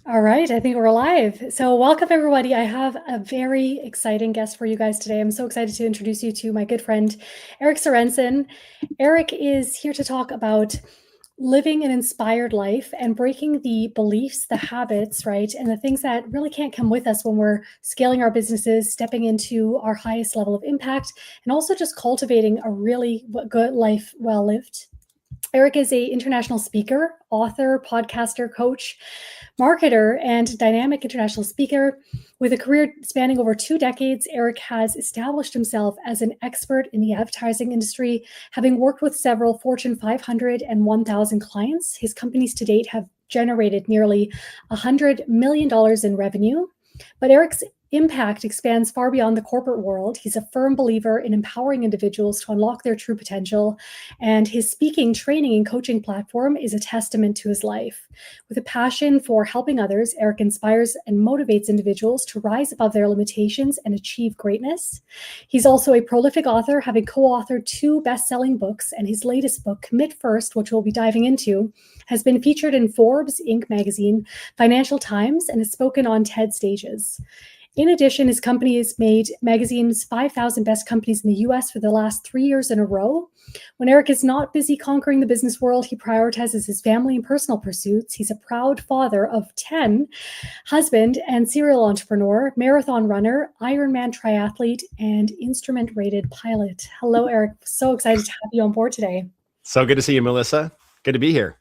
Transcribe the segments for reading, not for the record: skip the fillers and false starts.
All right, I think we're live. So, welcome everybody. I have a very exciting guest for you guys today. I'm so excited to introduce you to my good friend, Erik Sorenson. Erik is here to talk about living an inspired life and breaking the beliefs, the habits, right? And the things that really can't come with us when we're scaling our businesses, stepping into our highest level of impact, and also just cultivating a really good life well lived. Erik is an international speaker, author, podcaster, coach, marketer, and dynamic international speaker. With a career spanning over 2 decades, Erik has established himself as an expert in the advertising industry, having worked with several Fortune 500 and 1,000 clients. His companies to date have generated nearly $100 million in revenue. But Erik's impact expands far beyond the corporate world. He's a firm believer in empowering individuals to unlock their true potential, and his speaking, training, and coaching platform is a testament to his life. With a passion for helping others, Erik inspires and motivates individuals to rise above their limitations and achieve greatness. He's also a prolific author, having co-authored 2 best-selling books, and his latest book, Commit First, which we'll be diving into, has been featured in Forbes, Inc. magazine, Financial Times, and has spoken on TED stages. In addition, his company has made magazine's 5,000 best companies in the US for the last 3 years in a row. When Erik is not busy conquering the business world, he prioritizes his family and personal pursuits. He's a proud father of 10, husband and serial entrepreneur, marathon runner, Ironman triathlete, and instrument-rated pilot. Hello, Erik. So excited to have you on board today. So good to see you, Melissa. Good to be here.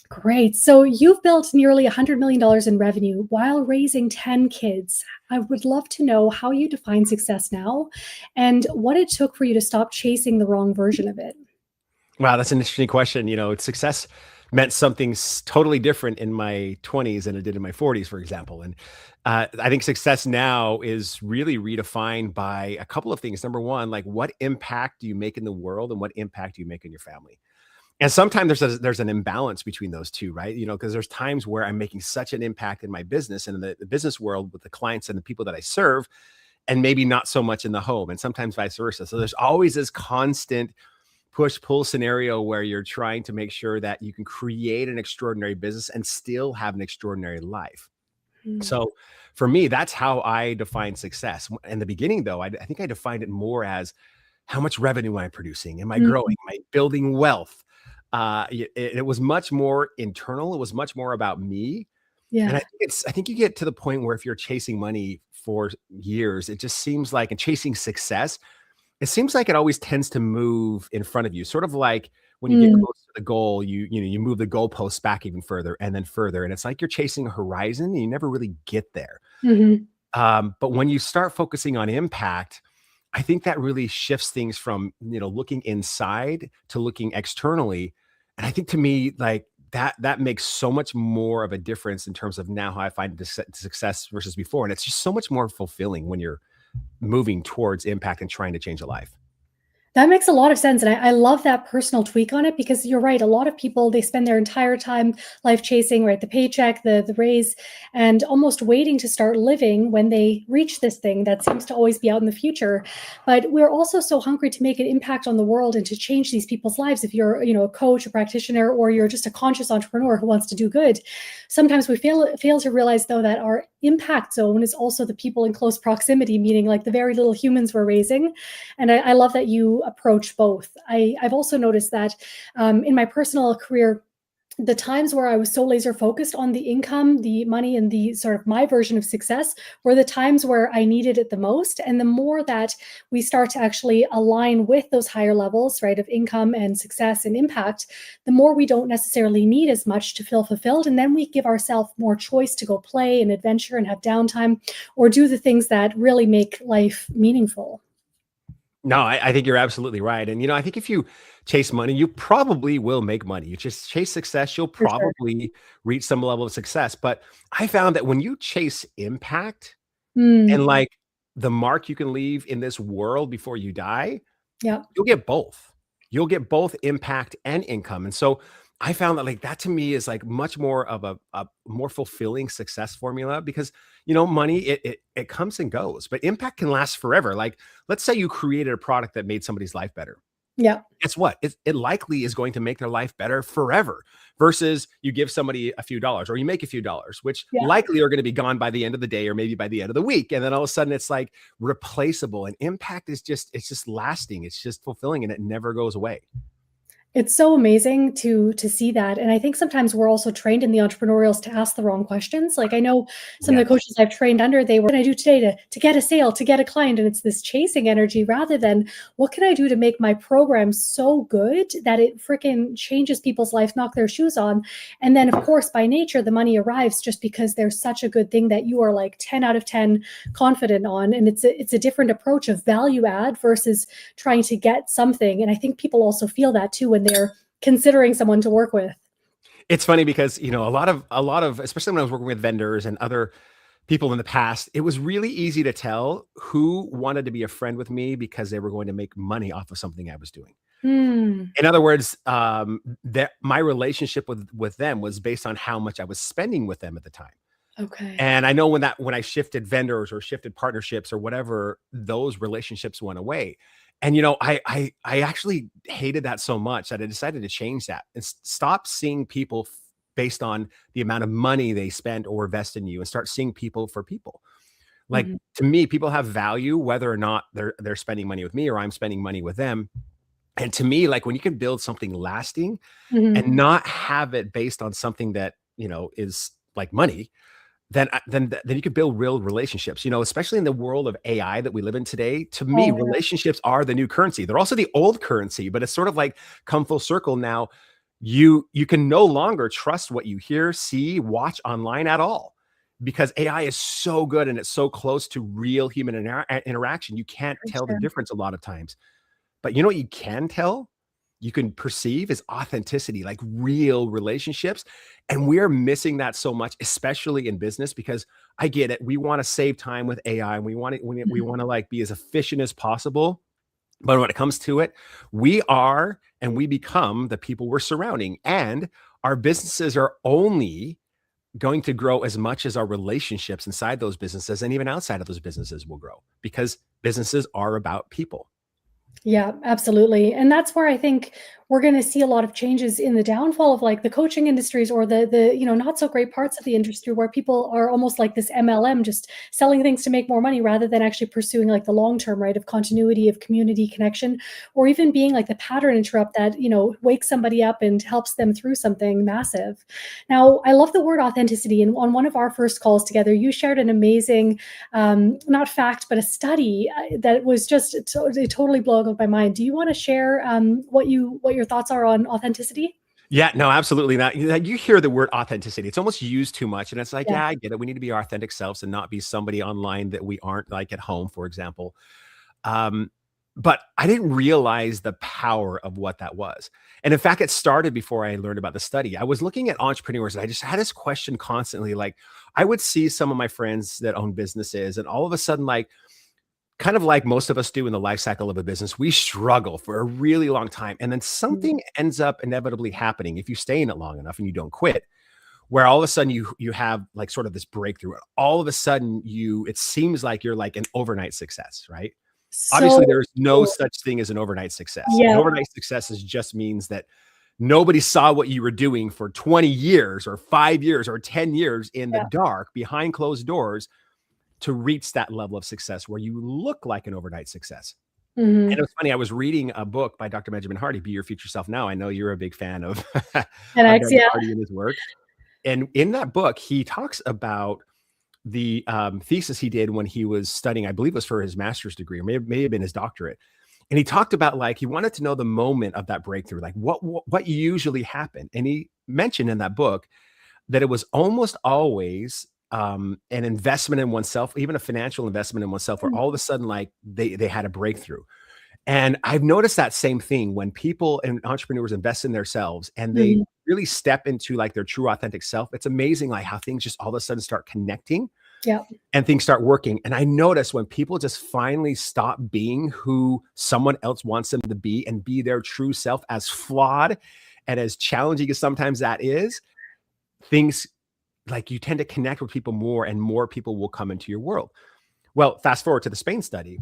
Great. So you've built nearly $100 million in revenue while raising 10 kids. I would love to know how you define success now and what it took for you to stop chasing the wrong version of it. Wow, that's an interesting question. Success meant something totally different in my 20s than it did in my 40s, for example. And I think success now is really redefined by a couple of things. Number one, like what impact do you make in the world and what impact do you make in your family? And sometimes there's an imbalance between those two, right? Because there's times where I'm making such an impact in my business and in the business world with the clients and the people that I serve, and maybe not so much in the home, and sometimes vice versa. So there's always this constant push-pull scenario where you're trying to make sure that you can create an extraordinary business and still have an extraordinary life. So for me, that's how I define success. In the beginning, though, I think I defined it more as how much revenue am I producing? Am I growing? Am I building wealth? It was much more internal. It was much more about me. And Yeah. I think you get to the point where if you're chasing money for years, it just seems like, and chasing success, it seems like it always tends to move in front of you. Sort of like when you get close to the goal, you move the goalposts back even further and then further. And it's like you're chasing a horizon and you never really get there. Mm-hmm. But when you start focusing on impact, I think that really shifts things from, looking inside to looking externally. And I think to me, like that makes so much more of a difference in terms of now how I find success versus before. And it's just so much more fulfilling when you're moving towards impact and trying to change a life. That makes a lot of sense. And I love that personal tweak on it because you're right. A lot of people, they spend their entire time life chasing, right? The paycheck, the raise, and almost waiting to start living when they reach this thing that seems to always be out in the future. But we're also so hungry to make an impact on the world and to change these people's lives. If you're, a coach, a practitioner, or you're just a conscious entrepreneur who wants to do good, sometimes we fail to realize though that our impact zone is also the people in close proximity, meaning like the very little humans we're raising. And I love that you approach both. I've also noticed that in my personal career, the times where I was so laser focused on the income, the money, and the sort of my version of success were the times where I needed it the most. And the more that we start to actually align with those higher levels, right, of income and success and impact, the more we don't necessarily need as much to feel fulfilled. And then we give ourselves more choice to go play and adventure and have downtime or do the things that really make life meaningful. No, I think you're absolutely right. And, I think if you chase money, you probably will make money. You just chase success, you'll For sure. probably reach some level of success. But I found that when you chase impact and Mm, like the mark you can leave in this world before you die, yeah. you'll get both. You'll get both impact and income. And so I found that like that to me is like much more of a more fulfilling success formula because money it comes and goes, but impact can last forever. Like let's say you created a product that made somebody's life better. Yeah. Guess what? It likely is going to make their life better forever versus you give somebody a few dollars or you make a few dollars, which Yeah. likely are going to be gone by the end of the day or maybe by the end of the week. And then all of a sudden it's like replaceable, and impact is it's just lasting. It's just fulfilling, and it never goes away. It's so amazing to see that, and I think sometimes we're also trained in the entrepreneurials to ask the wrong questions. Like, I know some of the Yes. coaches I've trained under, they were, "What can I do today to get a sale, to get a client?" And it's this chasing energy rather than, "What can I do to make my program so good that it freaking changes people's life, knock their shoes on?" And then, of course, by nature, the money arrives just because there's such a good thing that you are like 10 out of 10 confident on, and it's a different approach of value add versus trying to get something. And I think people also feel that too when they're considering someone to work with. It's funny because, a lot of, especially when I was working with vendors and other people in the past, it was really easy to tell who wanted to be a friend with me because they were going to make money off of something I was doing. Hmm. In other words, that my relationship with them was based on how much I was spending with them at the time. Okay. And I know when I shifted vendors or shifted partnerships or whatever, those relationships went away. And I actually hated that so much that I decided to change that and stop seeing people based on the amount of money they spend or invest in you, and start seeing people for people. Like, Mhm. to me, people have value whether or not they're spending money with me or I'm spending money with them. And to me, like, when you can build something lasting and Mhm. not have it based on something that, is like money, then you could build real relationships, especially in the world of AI that we live in today. To me, Oh, yeah. relationships are the new currency. They're also the old currency, but it's sort of like come full circle now. You can no longer trust what you hear, see, watch online at all, because AI is so good and it's so close to real human interaction. You can't For tell the sure. difference a lot of times. But you know what you can tell? You can perceive is authenticity, like real relationships. And we're missing that so much, especially in business, because I get it. We want to save time with AI, and we Mhm. want to like be as efficient as possible. But when it comes to it, we are and we become the people we're surrounding. And our businesses are only going to grow as much as our relationships inside those businesses and even outside of those businesses will grow, because businesses are about people. Yeah, absolutely. And that's where I think we're going to see a lot of changes in the downfall of like the coaching industries or the not so great parts of the industry where people are almost like this MLM, just selling things to make more money rather than actually pursuing like the long term, right, of continuity, of community connection, or even being like the pattern interrupt that, wakes somebody up and helps them through something massive. Now, I love the word authenticity. And on one of our first calls together, you shared an amazing not fact, but a study that was just it totally blowing up my mind. Do you want to share what your thoughts are on authenticity? Yeah, no, absolutely not. You hear the word authenticity, it's almost used too much, and it's like, Yeah. yeah, I get it. We need to be our authentic selves and not be somebody online that we aren't, like at home, for example. Um, but I didn't realize the power of what that was. And in fact, it started before I learned about the study. I was looking at entrepreneurs and I just had this question constantly. Like, I would see some of my friends that own businesses, and all of a sudden, like, kind of like most of us do in the life cycle of a business, we struggle for a really long time. And then Mhm. something ends up inevitably happening if you stay in it long enough and you don't quit, where all of a sudden you have like sort of this breakthrough. All of a sudden it seems like you're like an overnight success, right? Obviously, So there's no true. such thing as an overnight success. An Yeah. overnight success just means that nobody saw what you were doing for 20 years or 5 years or 10 years in the Yeah. dark behind closed doors to reach that level of success where you look like an overnight success. And it Mhm. was funny, I was reading a book by Dr. Benjamin Hardy, Be Your Future Self Now. I know you're a big fan of of 10x, Ben yeah. Hardy and his work. And in that book, he talks about the thesis he did when he was studying, I believe it was for his master's degree, or may have been his doctorate. And he talked about, like, he wanted to know the moment of that breakthrough, like what usually happened. And he mentioned in that book that it was almost always an investment in oneself, even a financial investment in oneself, where Mm. all of a sudden, like, they had a breakthrough. And I've noticed that same thing when people and entrepreneurs invest in themselves and they Mhm. really step into like their true authentic self. It's amazing, like, how things just all of a sudden start connecting Yeah. and things start working. And I notice when people just finally stop being who someone else wants them to be and be their true self, as flawed and as challenging as sometimes that is, things, like, you tend to connect with people more and more people will come into your world. Well, fast forward to the Spain study.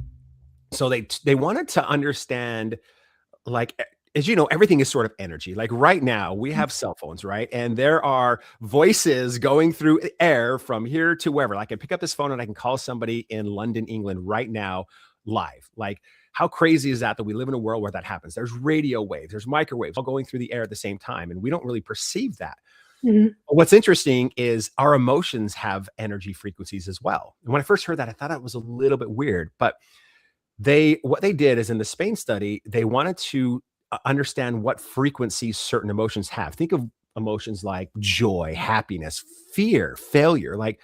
So they wanted to understand, like, as you know, everything is sort of energy. Like right now, we have cell phones, right? And there are voices going through air from here to wherever. Like I can pick up this phone and I can call somebody in London, England right now live. Like, how crazy is that we live in a world where that happens? There's radio waves, there's microwaves all going through the air at the same time, and we don't really perceive that. Mhm. What's interesting is our emotions have energy frequencies as well. And when I first heard that, I thought it was a little bit weird, but what they did is in the Spain study, they wanted to understand what frequencies certain emotions have. Think of emotions like joy, happiness, fear, failure. Like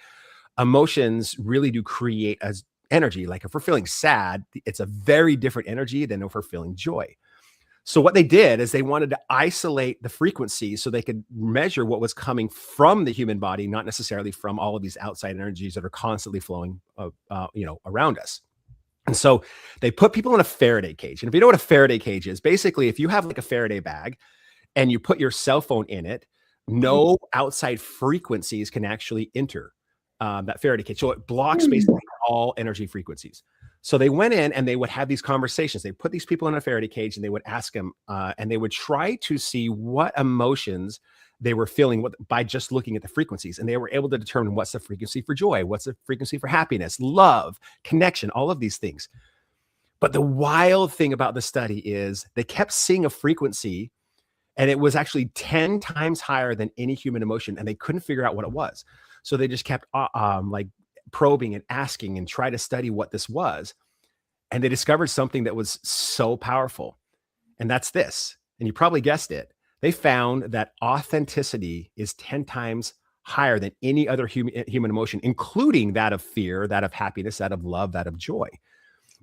emotions really do create as energy. Like if we're feeling sad, it's a very different energy than if we're feeling joy. So what they did is they wanted to isolate the frequency so they could measure what was coming from the human body, not necessarily from all of these outside energies that are constantly flowing, around us. And so they put people in a Faraday cage. And if you know what a Faraday cage is, basically, if you have like a Faraday bag and you put your cell phone in it, Mhm. no outside frequencies can actually enter that Faraday cage. So it blocks Mm. basically all energy frequencies. So they went in and they would have these conversations. They put these people in a Faraday cage and they would ask them, and they would try to see what emotions they were feeling by just looking at the frequencies. And they were able to determine what's the frequency for joy, what's the frequency for happiness, love, connection, all of these things. But the wild thing about the study is they kept seeing a frequency and it was actually 10 times higher than any human emotion, and they couldn't figure out what it was. So they just kept like probing and asking and try to study what this was. And they discovered something that was so powerful. And that's this. And you probably guessed it. They found that authenticity is 10 times higher than any other human emotion, including that of fear, that of happiness, that of love, that of joy.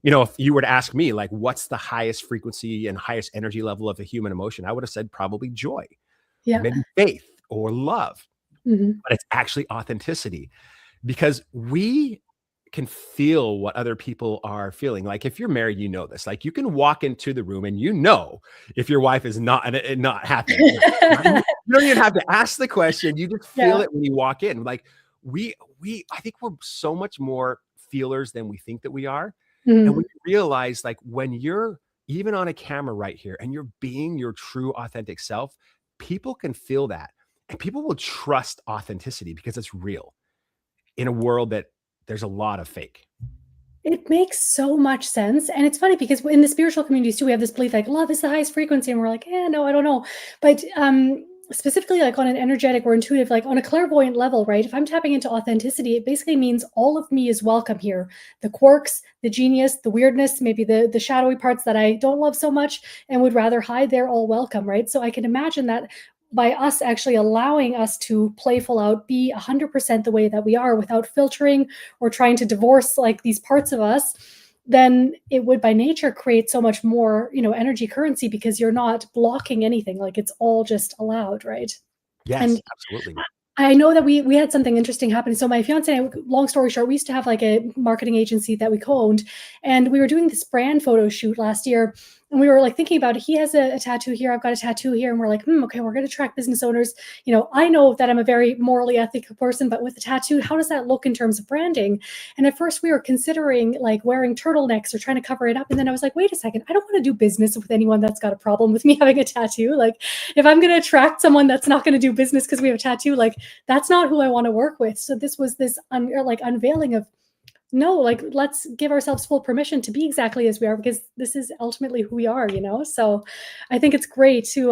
If you were to ask me, like, what's the highest frequency and highest energy level of a human emotion, I would have said probably joy, or Yeah. maybe faith or love, Mhm. but it's actually authenticity because we can feel what other people are feeling. Like if you're married, you know this. Like you can walk into the room and if your wife is not happy. You don't even have to ask the question. You just feel Yeah. it when you walk in. Like I think we're so much more feelers than we think that we are. And when Mhm. you realize, like, when you're even on a camera right here and you're being your true authentic self, people can feel that. And people will trust authenticity because it's real in a world that there's a lot of fake. It makes so much sense, and it's funny because in the spiritual communities too, we have this belief like love is the highest frequency, and we're like, "Eh, no, I don't know." But, specifically, like, on an energetic or intuitive, like, on a clairvoyant level, right? If I'm tapping into authenticity, it basically means all of me is welcome here. The quirks, the genius, the weirdness, maybe the shadowy parts that I don't love so much and would rather hide, they're all welcome, right? So I can imagine that by us actually allowing us to playful out, be 100% the way that we are without filtering or trying to divorce like these parts of us, then it would by nature create so much more, energy currency because you're not blocking anything. Like it's all just allowed, right? Yes, And absolutely. I know that we had something interesting happen. So my fiance and I, long story short, we used to have like a marketing agency that we co-owned, and we were doing this brand photo shoot last year. And we were like thinking about it. He has a tattoo here. I've got a tattoo here. And we're like, okay, we're going to track business owners. I know that I'm a very morally ethical person, but with a tattoo, how does that look in terms of branding? And at first we were considering like wearing turtlenecks or trying to cover it up. And then I was like, wait a second, I don't want to do business with anyone that's got a problem with me having a tattoo. Like if I'm going to attract someone that's not going to do business because we have a tattoo, like that's not who I want to work with. So this was this unveiling of no, like let's give ourselves full permission to be exactly as we are because this is ultimately who we are. So I think it's great to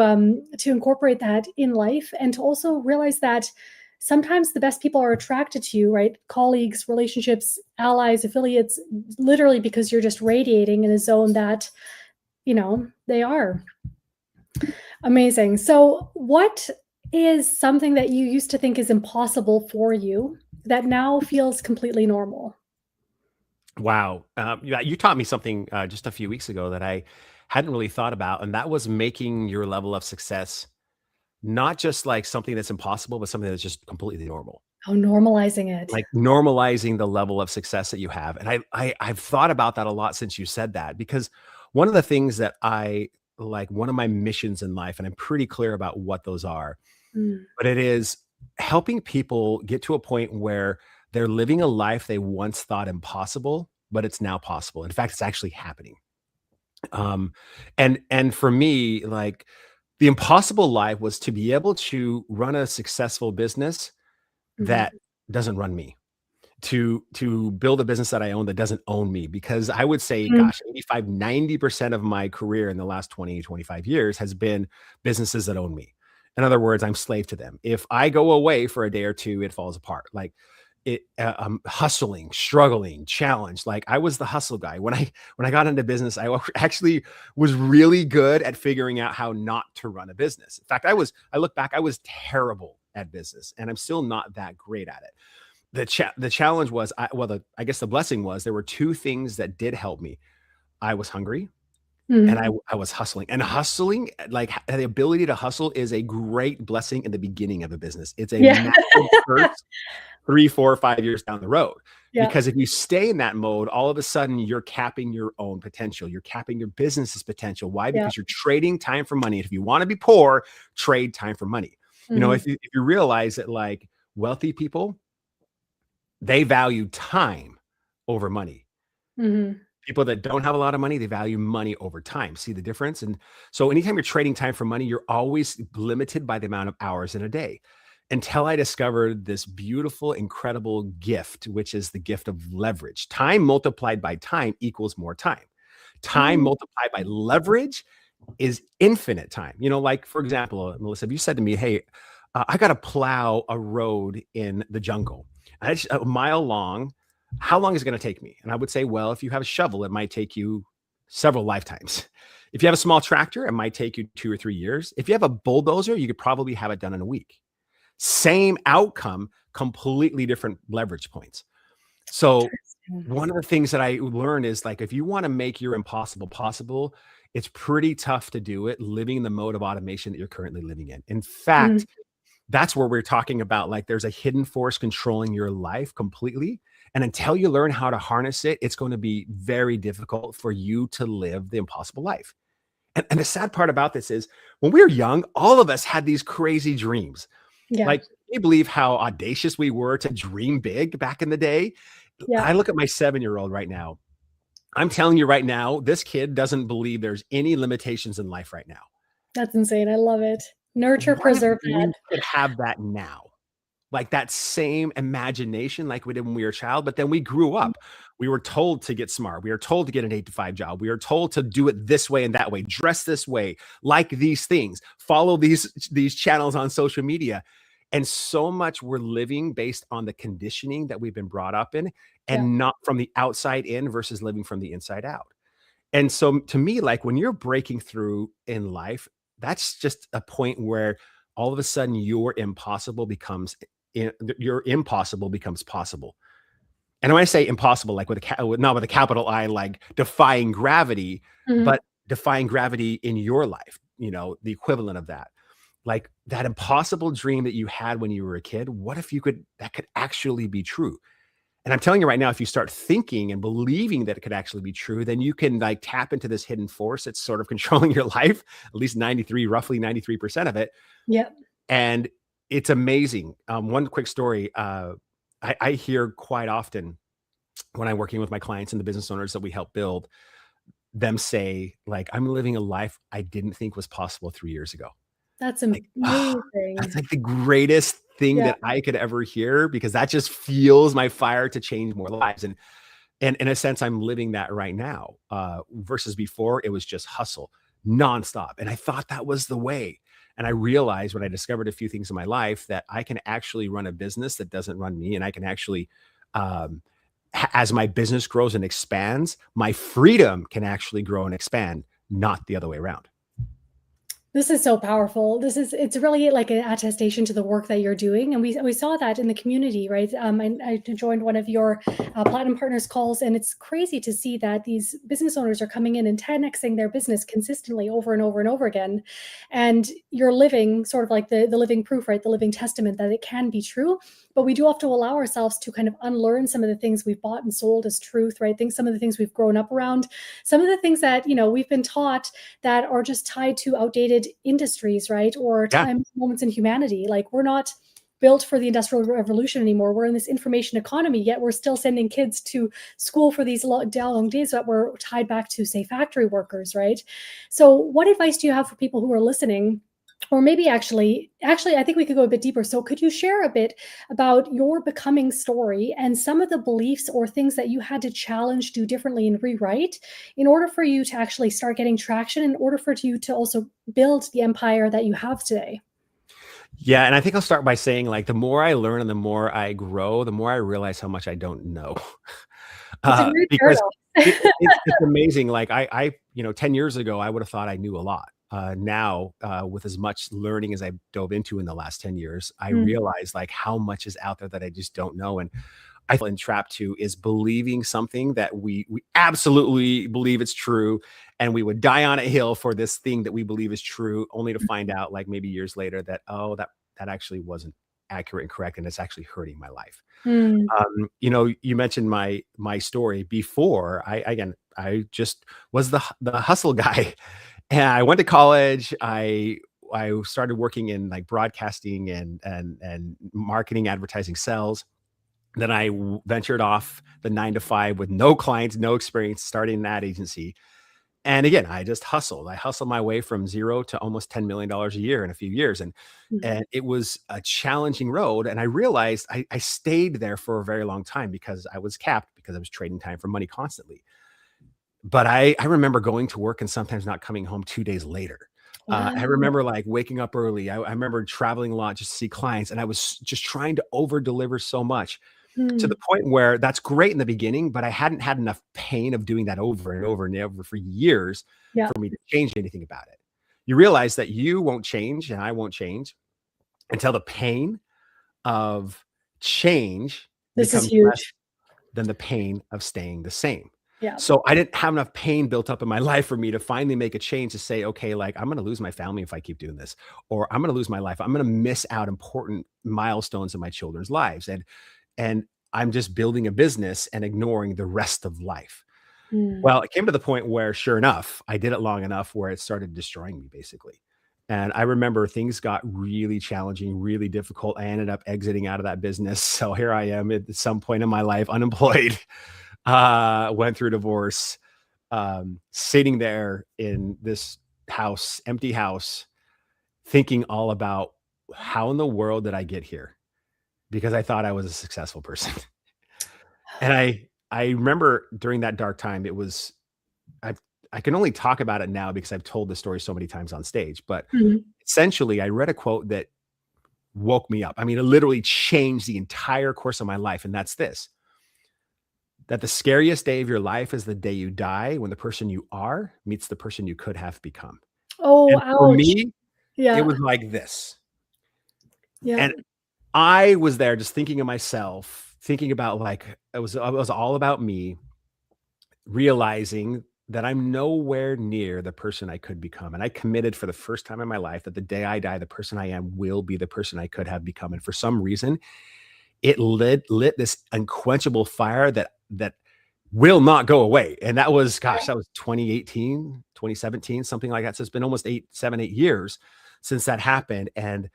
incorporate that in life and to also realize that sometimes the best people are attracted to you, right? Colleagues, relationships, allies, affiliates, literally because you're just radiating in a zone that they are. Amazing. So, what is something that you used to think is impossible for you that now feels completely normal? Wow. Yeah, you taught me something just a few weeks ago that I hadn't really thought about, and that was making your level of success not just like something that's impossible, but something that's just completely normal. Oh, normalizing it. Like normalizing the level of success that you have. And I've thought about that a lot since you said that, because one of the things that I like, one of my missions in life, and I'm pretty clear about what those are, Mm, but it is helping people get to a point where they're living a life they once thought impossible, but it's now possible. In fact, it's actually happening. Um, and for me, like the impossible life was to be able to run a successful business Mhm. that doesn't run me. To build a business that I own that doesn't own me, because I would say, Mm. gosh, 85, 90% of my career in the last 20, 25 years has been businesses that own me. In other words, I'm slave to them. If I go away for a day or two, it falls apart. Like I'm hustling, struggling, challenged. Like I was the hustle guy. When I got into business, I actually was really good at figuring out how not to run a business. In fact, I look back, I was terrible at business and I'm still not that great at it. The challenge was, I guess the blessing was there were two things that did help me. I was hungry and Mhm. I was hustling. And hustling, like the ability to hustle is a great blessing in the beginning of a business. It's a Yeah. massive curse 3, 4, 5 years down the road. Yeah. Because if you stay in that mode, all of a sudden you're capping your own potential. You're capping your business's potential. Why? Yeah. Because you're trading time for money. If you want to be poor, trade time for money. You know, Mhm. if you realize that like wealthy people, they value time over money. Mhm. People that don't have a lot of money, they value money over time. See the difference? And so anytime you're trading time for money, you're always limited by the amount of hours in a day. Until I discovered this beautiful, incredible gift, which is the gift of leverage. Time multiplied by time equals more time. Time Mm. multiplied by leverage is infinite time. You know, like for example, Melissa, if you said to me, "Hey, I got to plow a road in the jungle, and it's a mile long. How long is it going to take me?" And I would say, "Well, if you have a shovel, it might take you several lifetimes. If you have a small tractor, it might take you 2 or 3 years. If you have a bulldozer, you could probably have it done in a week. Same outcome, completely different leverage points." So Interesting. one of the things that I learned is like, if you want to make your impossible possible, it's pretty tough to do it living in the mode of automation that you're currently living in. In Mhm. fact, that's where we're talking about like there's a hidden force controlling your life completely. And until you learn how to harness it, it's going to be very difficult for you to live the impossible life. And the sad part about this is when we were young, all of us had these crazy dreams. Yeah. Like, can you believe how audacious we were to dream big back in the day? Yeah. I look at my 7-year-old right now. I'm telling you right now, this kid doesn't believe there's any limitations in life right now. That's insane. I love it. Nurture, What if preserve we that. could have that now? Like that same imagination like we did when we were a child, but then we grew Mhm. up. We were told to get smart. We were told to get an 8 to 5 job. We were told to do it this way and that way, dress this way, like these things, follow these channels on social media. And so much we're living based on the conditioning that we've been brought up in Yeah. and not from the outside in versus living from the inside out. And so to me, like when you're breaking through in life, that's just a point where all of a sudden your impossible becomes possible. And when I say impossible, like not with a capital I, like defying gravity, Mhm. but defying gravity in your life, the equivalent of that. Like that impossible dream that you had when you were a kid, what if that could actually be true? And I'm telling you right now, if you start thinking and believing that it could actually be true, then you can like tap into this hidden force that's sort of controlling your life, at least roughly 93% of it. Yeah. And it's amazing. One quick story. I hear quite often when I'm working with my clients and the business owners that we help build them say, like, I'm living a life I didn't think was possible 3 years ago. That's Like, that's amazing. like the greatest thing Yeah. that I could ever hear because that just fuels my fire to change more lives. And in a sense, I'm living that right now, versus before it was just hustle nonstop. And I thought that was the way. And I realized when I discovered a few things in my life that I can actually run a business that doesn't run me. And I can actually, um, as my business grows and expands, my freedom can actually grow and expand, not the other way around. This is so powerful. It's really like an attestation to the work that you're doing, and we saw that in the community, right? I joined one of your platinum partners calls, and it's crazy to see that these business owners are coming in and 10xing their business consistently over and over and over again, and you're living sort of like the living proof, right? The living testament that it can be true. But we do have to allow ourselves to kind of unlearn some of the things we've bought and sold as truth, right? Some of the things we've grown up around, some of the things that we've been taught that are just tied to outdated industries, right? Or Yeah. time moments in humanity. Like we're not built for the Industrial Revolution anymore. We're in this information economy, yet we're still sending kids to school for these long days that were tied back to, say, factory workers, right? So what advice do you have for people who are listening? Or maybe actually, I think we could go a bit deeper. So could you share a bit about your becoming story and some of the beliefs or things that you had to challenge, do differently, and rewrite in order for you to actually start getting traction, in order for you to also build the empire that you have today? Yeah, and I think I'll start by saying, like, the more I learn and the more I grow, the more I realize how much I don't know. It's a great Because paradox. it's amazing. Like, 10 years ago, I would have thought I knew a lot. Now, with as much learning as I dove into in the last 10 years, I Mm, realize, like, how much is out there that I just don't know. And I feel entrapped to is believing something that we absolutely believe it's true, and we would die on a hill for this thing that we believe is true, only to find out, like, maybe years later that, oh, that actually wasn't accurate and correct, and it's actually hurting my life. mm, You mentioned my story before. I just was the hustle guy, and I went to college. I started working in, like, broadcasting and marketing, advertising, sales. Then I ventured off the 9 to 5 with no clients, no experience, starting that agency. And again, I just hustled. I hustled my way from 0 to almost $10 million a year in a few years, mhm, and it was a challenging road. And I realized I stayed there for a very long time because I was capped, because I was trading time for money constantly. But I remember going to work and sometimes not coming home 2 days later. I wow. remember, like, waking up early. I remember traveling a lot just to see clients, and I was just trying to over deliver so much, to the Mm, point where that's great in the beginning, but I hadn't had enough pain of doing that over and over and over for years yeah, for me to change anything about it. You realize that you won't change and I won't change until the pain of change this is becomes less huge. than the pain of staying the same. Yeah. So I didn't have enough pain built up in my life for me to finally make a change to say, okay, like, I'm going to lose my family if I keep doing this, or I'm going to lose my life. I'm going to miss out important milestones in my children's lives. And I'm just building a business and ignoring the rest of life. Mm. Well, it came to the point where, sure enough, I did it long enough where it started destroying me, basically. And I remember things got really challenging, really difficult. I ended up exiting out of that business. So here I am at some point in my life, unemployed, went through divorce, sitting there in this house, empty house, thinking all about, how in the world did I get here? Because I thought I was a successful person. And I remember during that dark time, it was, I I can only talk about it now because I've told the story so many times on stage, but Mhm. essentially, I read a quote that woke me up. I mean, it literally changed the entire course of my life, and that's this: that the scariest day of your life is the day you die, when the person you are meets the person you could have become. Oh, And for ouch. me, it Yeah, was like this. yeah. And I was there just thinking of myself, thinking about, like, it was all about me, realizing that I'm nowhere near the person I could become. And I committed for the first time in my life that the day I die, the person I am will be the person I could have become. And for some reason, it lit this unquenchable fire that will not go away. And that was, gosh, that was 2018, 2017, something like that. So it's been almost 8 years since that happened. And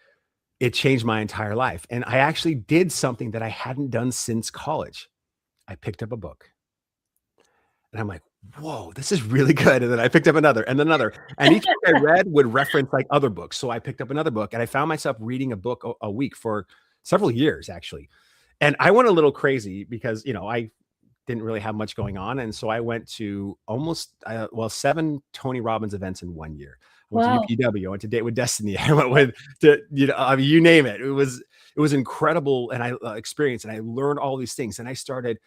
it changed my entire life. And I actually did something that I hadn't done since college. I picked up a book. And I'm like, "Whoa, this is really good." And then I picked up another and another. And each book I read would reference, like, other books. So I picked up another book, and I found myself reading a book a week for several years, actually. And I went a little crazy because, I didn't really have much going on. And so I went to almost, 7 Tony Robbins events in 1 year. I went to Wow. UPW. I went to Date with Destiny. I went with I mean, you name it. It was incredible, and I experience, and I learned all these things. And I started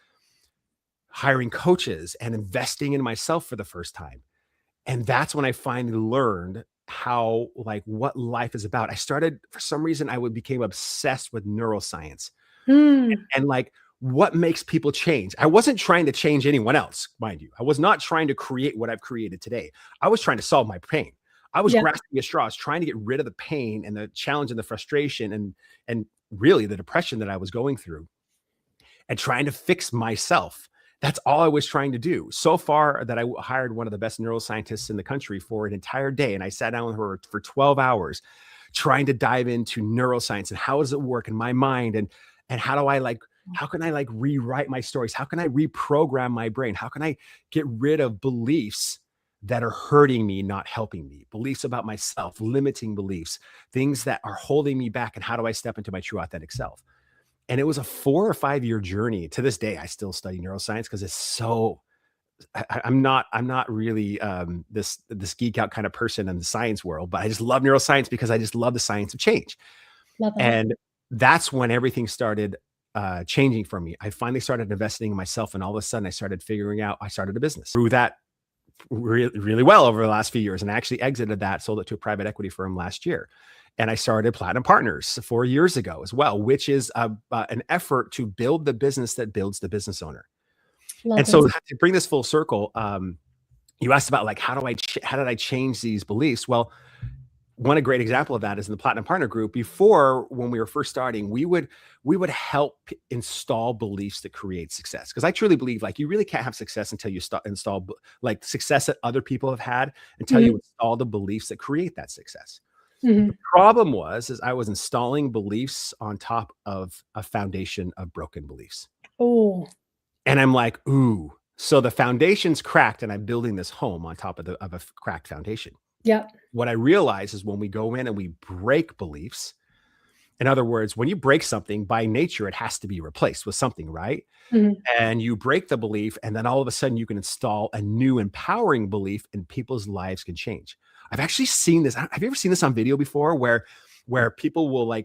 hiring coaches and investing in myself for the first time. And that's when I finally learned how, like, what life is about. I started, for some reason, I would became obsessed with neuroscience Mm, and, like, what makes people change. I wasn't trying to change anyone else, mind you. I was not trying to create what I've created today. I was trying to solve my pain. I was yeah. grasping at straws, trying to get rid of the pain and the challenge and the frustration and really the depression that I was going through, and trying to fix myself. That's all I was trying to do. So far that I hired one of the best neuroscientists in the country for an entire day, and I sat down with her for 12 hours trying to dive into neuroscience and how does it work in my mind, and how do I how can I rewrite my stories? How can I reprogram my brain? How can I get rid of beliefs that are hurting me, not helping me? Beliefs about myself, limiting beliefs, things that are holding me back, and how do I step into my true authentic self? And it was a 4 or 5 year journey. To this day, I still study neuroscience because it's so I'm not really this geek out kind of person in the science world, but I just love neuroscience because I just love the science of change. Love that. And that's when everything started changing for me. I finally started investing in myself, and all of a sudden I started figuring out, I started a business. Through that really well over the last few years, and I actually exited that, sold it to a private equity firm last year. And I started Platinum Partners 4 years ago as well, which is an effort to build the business that builds the business owner. Love And so this. to bring this full circle, you asked about like, how did I change these beliefs? Well, one a great example of that is in the Platinum Partner Group. Before, when we were first starting, we would help install beliefs that create success. Because I truly believe like you really can't have success until you install like success that other people have had, until you install the beliefs that create that success. The problem is I was installing beliefs on top of a foundation of broken beliefs. Oh, And I'm like, ooh, so the foundation's cracked and I'm building this home on top of a cracked foundation. yeah. What I realize is when we go in and we break beliefs, in other words, when you break something by nature, it has to be replaced with something, right? And you break the belief, and then all of a sudden you can install a new empowering belief and people's lives can change. I've actually seen this. Have you ever seen this on video before where people will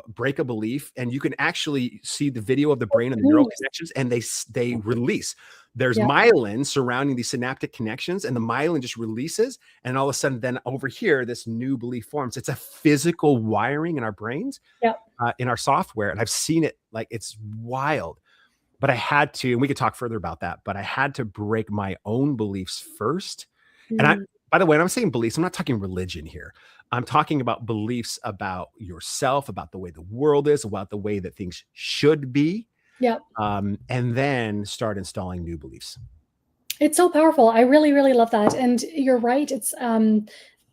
break a belief and you can actually see the video of the brain and the neural connections, and they release. There's myelin surrounding these synaptic connections, and the myelin just releases. And all of a sudden, then over here, this new belief forms. It's a physical wiring in our brains, in our software. And I've seen it, like, it's wild. But I had to, and we could talk further about that, but I had to break my own beliefs first. And by the way, when I'm saying beliefs, I'm not talking religion here. I'm talking about beliefs about yourself, about the way the world is, about the way that things should be. And then start installing new beliefs. It's so powerful. I really, really love that. And you're right. It's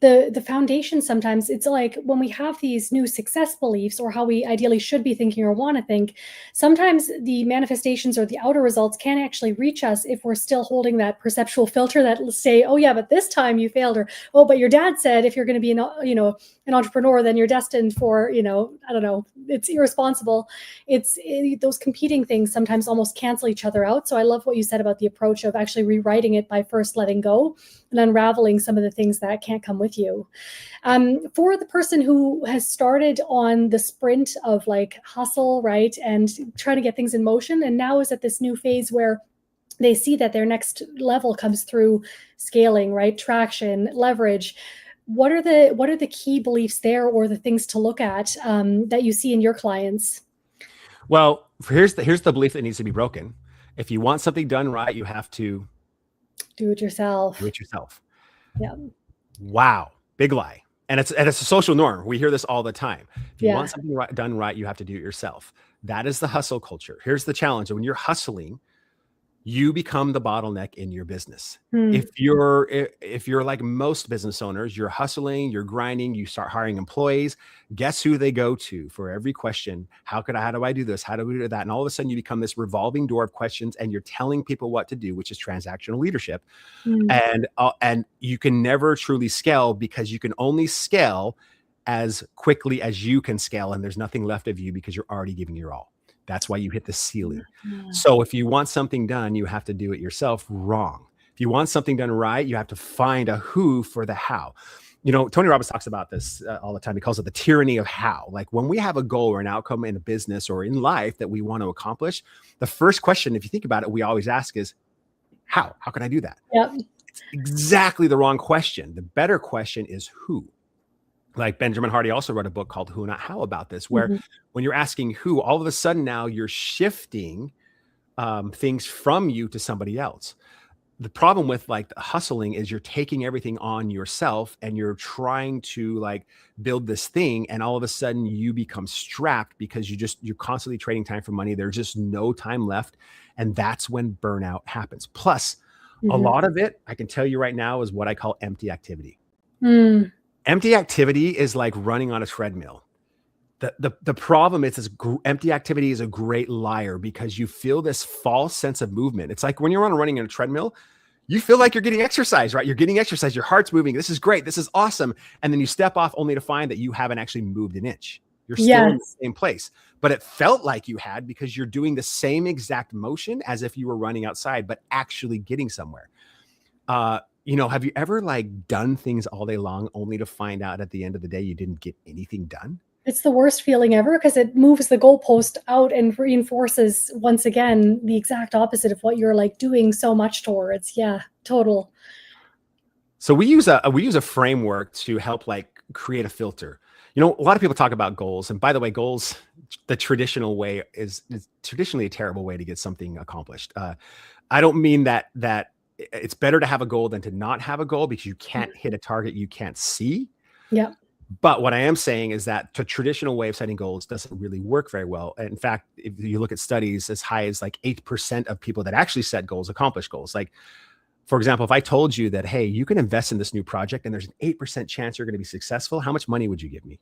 the foundation. Sometimes it's like when we have these new success beliefs or how we ideally should be thinking or want to think, sometimes the manifestations or the outer results can't actually reach us if we're still holding that perceptual filter that will say, oh yeah, but this time you failed, or oh, but your dad said if you're going to be an entrepreneur, then you're destined for, I don't know, it's irresponsible. Those competing things sometimes almost cancel each other out. So I love what you said about the approach of actually rewriting it by first letting go and unraveling some of the things that can't come with you. For the person who has started on the sprint of like hustle, right, and trying to get things in motion, and now is at this new phase where they see that their next level comes through scaling, right, traction, leverage. What are the key beliefs there, or the things to look at that you see in your clients? Well, here's the belief that needs to be broken. If you want something done right, you have to do it yourself. Do it yourself. Yeah. Wow. Big lie. And it's a social norm. We hear this all the time. If you want something done right, you have to do it yourself. That is the hustle culture. Here's the challenge. When you're hustling, you become the bottleneck in your business. If you're like most business owners, you're hustling, you're grinding, you start hiring employees. Guess who they go to for every question? How do I do this? How do we do that? And all of a sudden you become this revolving door of questions, and you're telling people what to do, which is transactional leadership. And you can never truly scale, because you can only scale as quickly as you can scale. And there's nothing left of you because you're already giving your all. That's why you hit the ceiling. So if you want something done, you have to do it yourself. Wrong. If you want something done right, you have to find a who for the how. Tony Robbins talks about this all the time. He calls it the tyranny of how. Like when we have a goal or an outcome in a business or in life that we want to accomplish, the first question, if you think about it, we always ask is, how? How can I do that? It's exactly the wrong question. The better question is who. Like Benjamin Hardy also wrote a book called Who Not How about this, where when you're asking who, all of a sudden now you're shifting things from you to somebody else. The problem with like the hustling is you're taking everything on yourself and you're trying to like build this thing, and all of a sudden you become strapped because you're constantly trading time for money. There's just no time left. And that's when burnout happens. Plus a lot of it, I can tell you right now, is what I call empty activity. Empty activity is like running on a treadmill. The problem is empty activity is a great liar because you feel this false sense of movement. It's like when you're running in a treadmill, you feel like you're getting exercise, right? You're getting exercise. Your heart's moving. This is great. This is awesome. And then you step off only to find that you haven't actually moved an inch. You're still in the Yes. same place, but it felt like you had because you're doing the same exact motion as if you were running outside, but actually getting somewhere. Have you ever like done things all day long only to find out at the end of the day you didn't get anything done? It's the worst feeling ever because it moves the goalpost out and reinforces once again the exact opposite of what you're like doing so much towards. Yeah, total. So we use a framework to help like create a filter. A lot of people talk about goals, and by the way, goals, the traditional way is traditionally a terrible way to get something accomplished. I don't mean that it's better to have a goal than to not have a goal because you can't hit a target you can't see. Yeah. But what I am saying is that the traditional way of setting goals doesn't really work very well. In fact, if you look at studies as high as like 8% of people that actually set goals accomplish goals. Like, for example, if I told you that, hey, you can invest in this new project and there's an 8% chance you're going to be successful, how much money would you give me?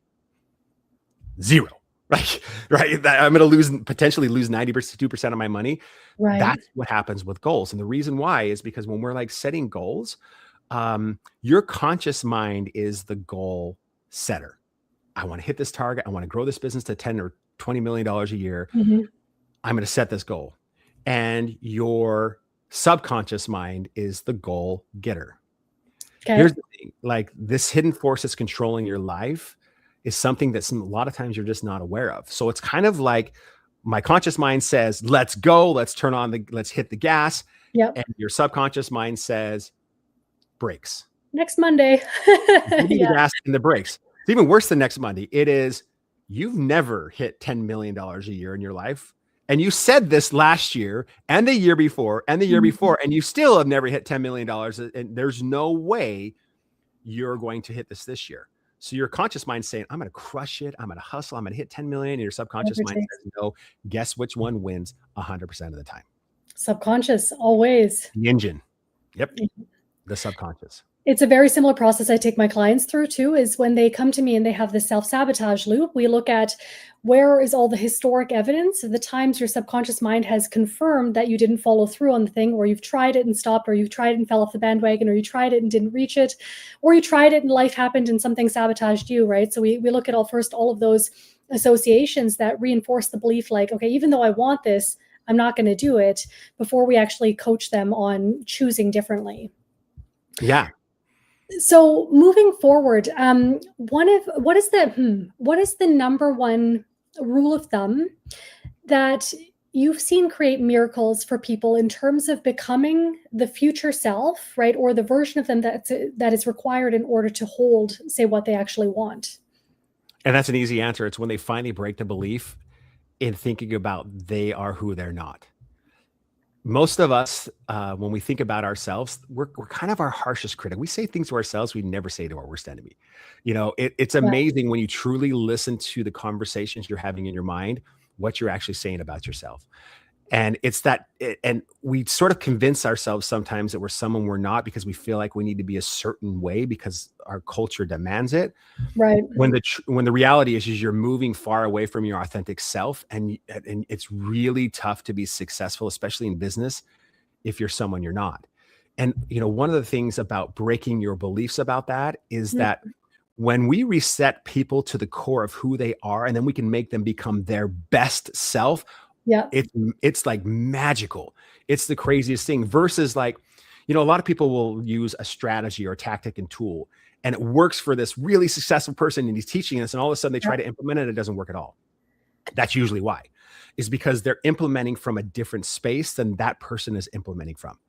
Zero. Right. I'm going to potentially lose 92% of my money. Right. That's what happens with goals. And the reason why is because when we're like setting goals, your conscious mind is the goal setter. I want to hit this target. I want to grow this business to 10 or $20 million a year. Mm-hmm. I'm going to set this goal. And your subconscious mind is the goal getter. Okay. Here's the thing, like this hidden force that's controlling your life is something that a lot of times you're just not aware of. So it's kind of like my conscious mind says, let's go, let's hit the gas. Yep. And your subconscious mind says, brakes. Next Monday. The Yeah. gas and the brakes. It's even worse than next Monday. It is, you've never hit $10 million a year in your life. And you said this last year and the year before and the year before, and you still have never hit $10 million. And there's no way you're going to hit this year. So your conscious mind saying, I'm going to crush it. I'm going to hustle. I'm going to hit 10 million. And your subconscious mind says, no, guess which one wins 100% of the time? Subconscious, always. The engine. Yep. The subconscious. It's a very similar process I take my clients through too, is when they come to me and they have this self-sabotage loop, we look at where is all the historic evidence of the times your subconscious mind has confirmed that you didn't follow through on the thing, or you've tried it and stopped, or you've tried it and fell off the bandwagon, or you tried it and didn't reach it, or you tried it and life happened and something sabotaged you, right? So we look at all of those associations that reinforce the belief like, okay, even though I want this, I'm not going to do it, before we actually coach them on choosing differently. Yeah. So moving forward, what is the number one rule of thumb that you've seen create miracles for people in terms of becoming the future self, right? Or the version of them that is required in order to hold, say, what they actually want? And that's an easy answer. It's when they finally break the belief in thinking about they are who they're not. Most of us, when we think about ourselves, we're kind of our harshest critic. We say things to ourselves we never say to our worst enemy. It's amazing when you truly listen to the conversations you're having in your mind, what you're actually saying about yourself. And and we sort of convince ourselves sometimes that we're someone we're not because we feel like we need to be a certain way because our culture demands it. Right. When the reality is you're moving far away from your authentic self, and it's really tough to be successful, especially in business, if you're someone you're not. And one of the things about breaking your beliefs about that is that when we reset people to the core of who they are, and then we can make them become their best self. Yeah. It's like magical. It's the craziest thing versus like, a lot of people will use a strategy or a tactic and tool, and it works for this really successful person and he's teaching us, and all of a sudden they try to implement it and it doesn't work at all. That's usually why, is because they're implementing from a different space than that person is implementing from.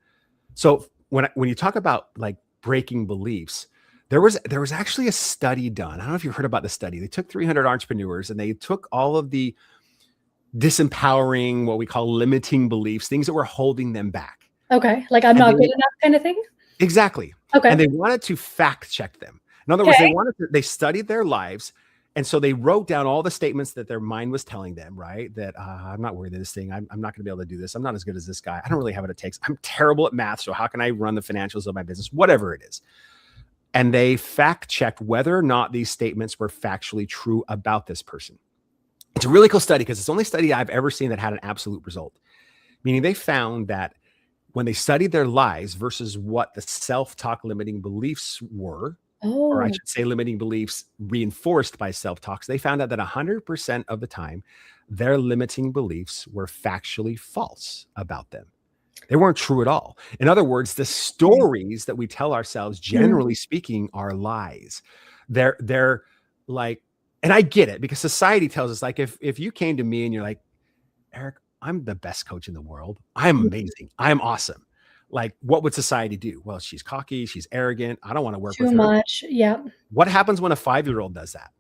So when you talk about like breaking beliefs, there was actually a study done. I don't know if you've heard about the study. They took 300 entrepreneurs and they took all of the disempowering, what we call limiting beliefs, things that were holding them back. Okay. Like I'm not good enough kind of thing? Exactly. Okay. And they wanted to fact check them. In other words, they studied their lives. And so they wrote down all the statements that their mind was telling them, right? That I'm not worthy of this thing. I'm not going to be able to do this. I'm not as good as this guy. I don't really have what it takes. I'm terrible at math. So how can I run the financials of my business? Whatever it is. and they fact checked whether or not these statements were factually true about this person. It's a really cool study because it's the only study I've ever seen that had an absolute result, meaning they found that when they studied their lies versus what the self-talk limiting beliefs were, or I Oh, should say limiting beliefs reinforced by self-talks, they found out that 100% of the time, their limiting beliefs were factually false about them. They weren't true at all. In other words, the stories that we tell ourselves, generally speaking, are lies. They're like, and I get it because society tells us, like, if you came to me and you're like, Erik, I'm the best coach in the world. I'm amazing. I'm awesome. Like, what would society do? Well, she's cocky. She's arrogant. I don't want to work too with her. much. Yeah. What happens when a 5-year-old does that?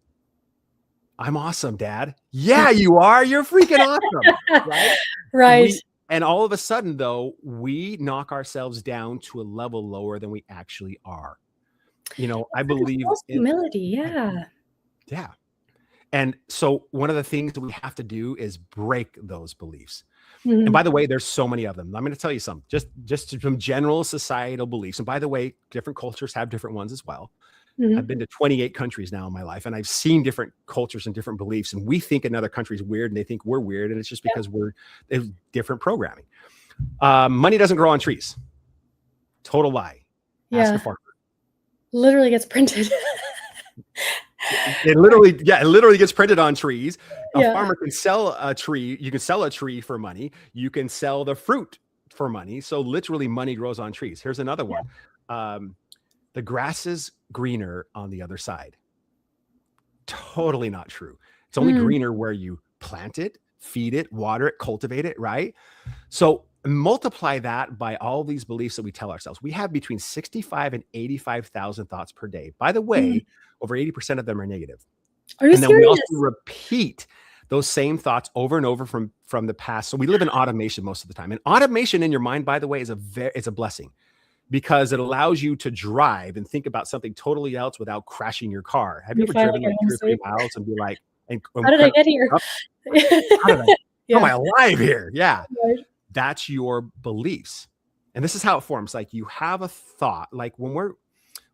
I'm awesome, Dad. Yeah, you are. You're freaking awesome. Right. Right. And all of a sudden, though, we knock ourselves down to a level lower than we actually are. I believe False in, humility. Yeah. yeah. And so one of the things that we have to do is break those beliefs. And by the way, there's so many of them. I'm going to tell you some, just from general societal beliefs. And by the way, different cultures have different ones as well. I've been to 28 countries now in my life, and I've seen different cultures and different beliefs. And we think another country's weird, and they think we're weird. And it's just because it's different programming. Money doesn't grow on trees. Total lie. Ask a farmer. Literally gets printed. It literally gets printed on trees. A Yeah. farmer can sell a tree. You can sell a tree for money. You can sell the fruit for money. So literally money grows on trees. Here's another one. The grass is greener on the other side. Totally not true. It's only greener where you plant it, feed it, water it, cultivate it, right? So multiply that by all these beliefs that we tell ourselves. We have between 65 and 85,000 thoughts per day. By the way, over 80% of them are negative. Are you And then we serious? also repeat those same thoughts over and over from the past. So we live in automation most of the time. And automation in your mind, by the way, is a blessing, because it allows you to drive and think about something totally else without crashing your car. Have you ever driven like 2 or 3 miles and be like, how did I get here? How am I alive here? Yeah. Right. That's your beliefs. And this is how it forms. Like, you have a thought, like let